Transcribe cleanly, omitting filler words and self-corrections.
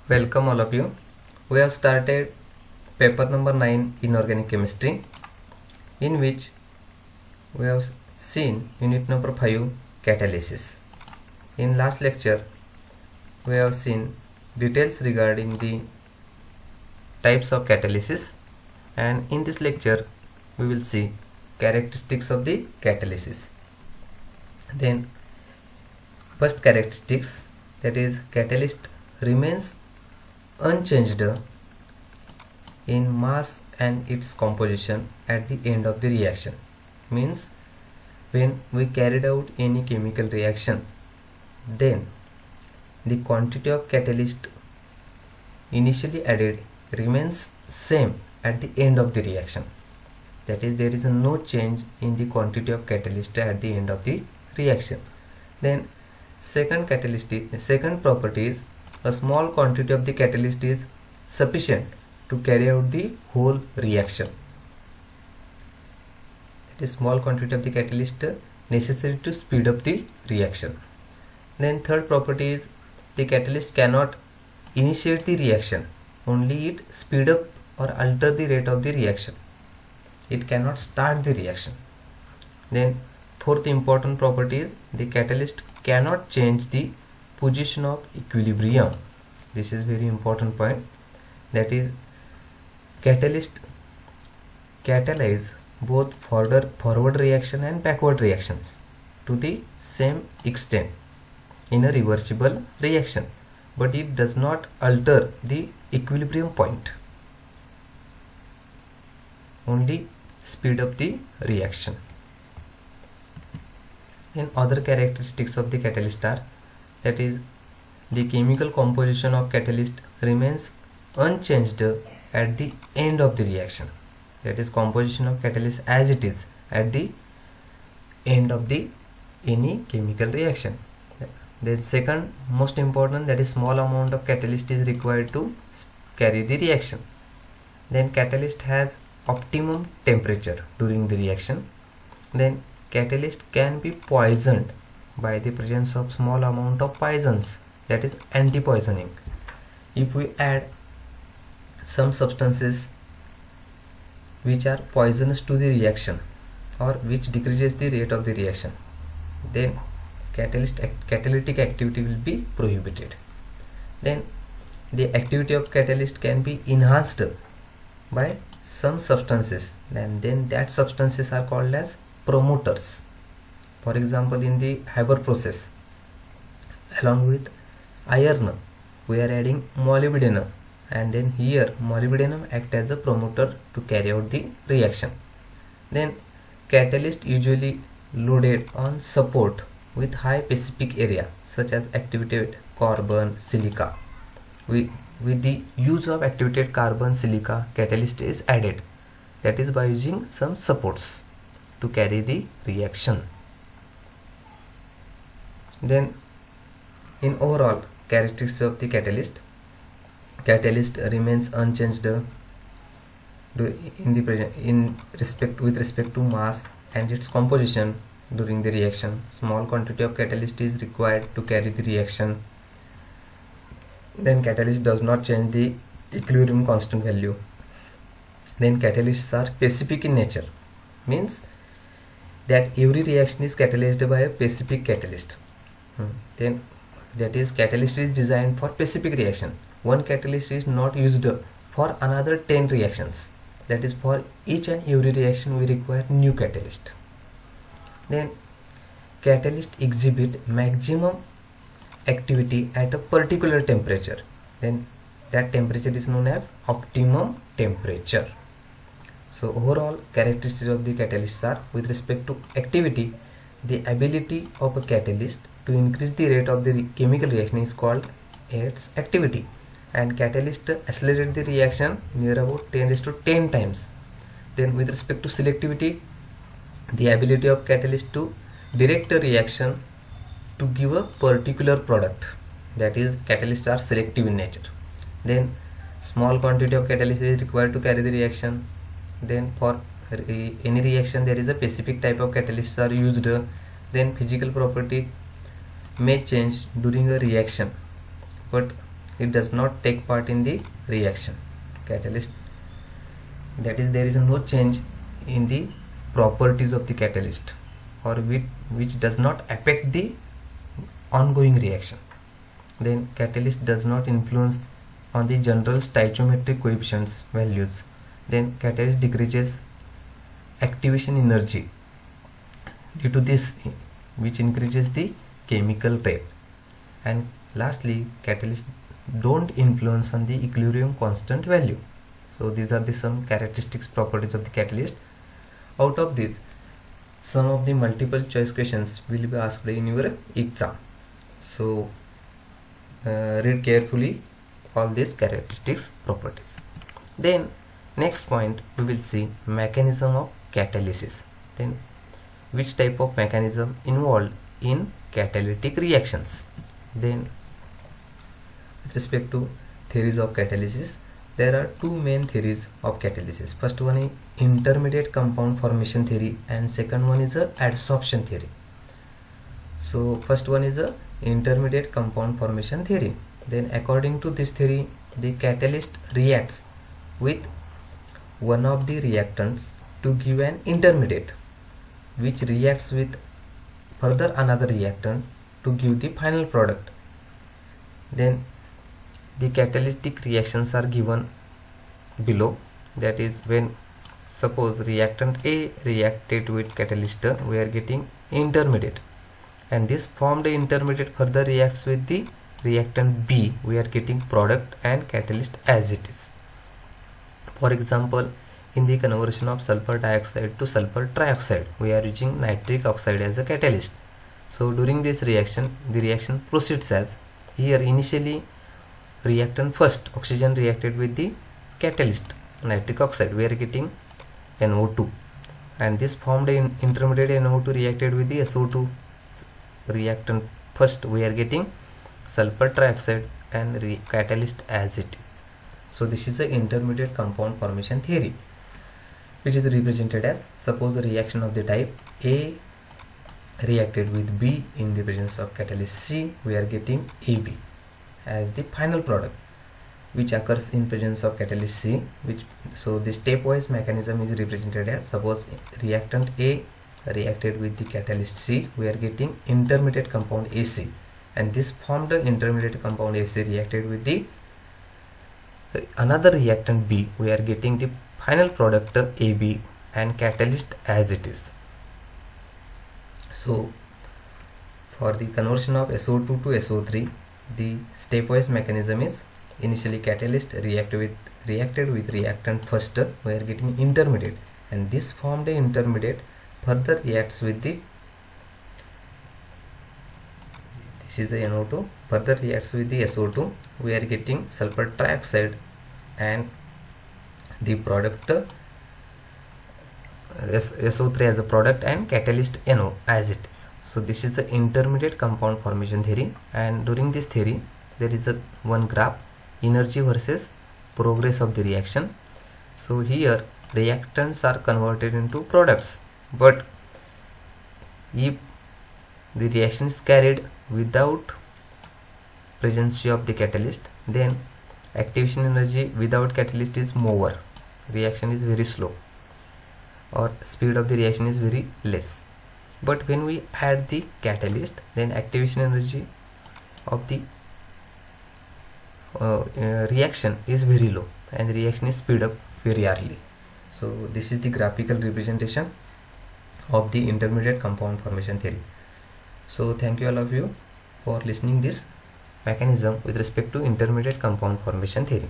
Welcome all of you. We have started paper number 9 in organic chemistry, in which we have seen unit number 5 catalysis. In last lecture we have seen details regarding the types of catalysis, and in this lecture we will see characteristics of the catalysis. Then first characteristics, that is catalyst remains unchanged in mass and its composition at the end of the reaction. Means when we carried out any chemical reaction, then the quantity of catalyst initially added remains same at the end of the reaction. That is, there is no change in the quantity of catalyst at the end of the reaction. Then second property is a small quantity of the catalyst is sufficient to carry out the whole reaction. It is small quantity of the catalyst necessary to speed up the reaction. Then third property is the catalyst cannot initiate the reaction, only it speed up or alter the rate of the reaction. It cannot start the reaction. Then fourth important property is the catalyst cannot change the position of equilibrium. This is very important point. That is, catalyst catalyze both forward reaction and backward reactions to the same extent in a reversible reaction, but it does not alter the equilibrium point, only speed up the reaction. And other characteristics of the catalyst are, that is, the chemical composition of catalyst remains unchanged at the end of the reaction. That is, composition of catalyst as it is at the end of the any chemical reaction. Then second most important, that is, small amount of catalyst is required to carry the reaction. Then catalyst has optimum temperature during the reaction. Then catalyst can be poisoned by the presence of small amount of poisons, that is anti-poisoning. If we add some substances which are poisonous to the reaction or which decreases the rate of the reaction, then catalytic activity will be prohibited. Then the activity of catalyst can be enhanced by some substances, and then that substances are called as promoters. For example, in the Haber process, along with iron we are adding molybdenum, and then here molybdenum act as a promoter to carry out the reaction. Then catalyst usually loaded on support with high specific area, such as activated carbon, silica. With the use of activated carbon, silica, catalyst is added, that is by using some supports to carry the reaction. Then in overall characteristics of the catalyst remains unchanged with respect to mass and its composition during the reaction. Small quantity of catalyst is required to carry the reaction. Then catalyst does not change the equilibrium constant value. Then catalysts are specific in nature, means that every reaction is catalyzed by a specific catalyst. Then that is, catalyst is designed for specific reaction. One catalyst is not used for another 10 reactions. That is, for each and every reaction we require new catalyst. Then catalyst exhibit maximum activity at a particular temperature. Then that temperature is known as optimum temperature. So overall characteristics of the catalysts are, with respect to activity, the ability of a catalyst to increase the rate of the chemical reaction is called its activity, and catalyst accelerate the reaction near about 10^10 times. Then with respect to selectivity, the ability of catalyst to direct a reaction to give a particular product, that is, catalysts are selective in nature. Then small quantity of catalyst is required to carry the reaction. Then for any reaction there is a specific type of catalysts are used. Then physical property may change during a reaction, but it does not take part in the reaction. Catalyst, that is, there is no change in the properties of the catalyst, or which does not affect the ongoing reaction. Then catalyst does not influence on the general stoichiometric coefficients values. Then catalyst decreases activation energy due to this, which increases the chemical rate. And lastly, catalyst don't influence on the equilibrium constant value. So these are the some characteristics properties of the catalyst. Out of these, some of the multiple choice questions will be asked in your exam. So read carefully all these characteristics properties. Then next point, we will see mechanism of catalysis. Then which type of mechanism involved in catalytic reactions. Then with respect to theories of catalysis, there are two main theories of catalysis. First one is intermediate compound formation theory, and second one is a adsorption theory. So first one is a intermediate compound formation theory. Then according to this theory, the catalyst reacts with one of the reactants to give an intermediate, which reacts with further another reactant to give the final product. Then the catalytic reactions are given below. That is, when suppose reactant A reacted with catalyst, we are getting intermediate, and this formed intermediate further reacts with the reactant B, we are getting product and catalyst as it is. For example, in the conversion of sulfur dioxide to sulfur trioxide, we are using nitric oxide as a catalyst. So during this reaction, the reaction proceeds as here. Initially, reactant first, oxygen reacted with the catalyst nitric oxide, we are getting NO2, and this formed an intermediate NO2 reacted with the SO2 reactant first, we are getting sulfur trioxide and catalyst as it is. So this is the intermediate compound formation theory, which is represented as, suppose a reaction of the type A reacted with B in the presence of catalyst C, we are getting AB as the final product, which occurs in presence of catalyst C. So the stepwise mechanism is represented as, suppose reactant A reacted with the catalyst C, we are getting intermediate compound AC, and this formed the intermediate compound AC reacted with the another reactant B, we are getting the final product AB and catalyst as it is. So for the conversion of SO2 to SO3, the stepwise mechanism is, initially catalyst reacted with reactant first, we are getting intermediate, and this formed a intermediate further reacts with the, this is a NO2, further reacts with the SO2, we are getting sulfur trioxide and the product SO3 as a product and catalyst NO as it is. So this is the intermediate compound formation theory, and during this theory there is a one graph, energy versus progress of the reaction. So here reactants are converted into products, but if the reaction is carried without presence of the catalyst, then activation energy without catalyst is more, reaction is very slow, or speed of the reaction is very less. But when we add the catalyst, then activation energy of the reaction is very low, and the reaction is speed up very early. So this is the graphical representation of the intermediate compound formation theory. So thank you all of you for listening this mechanism with respect to intermediate compound formation theory.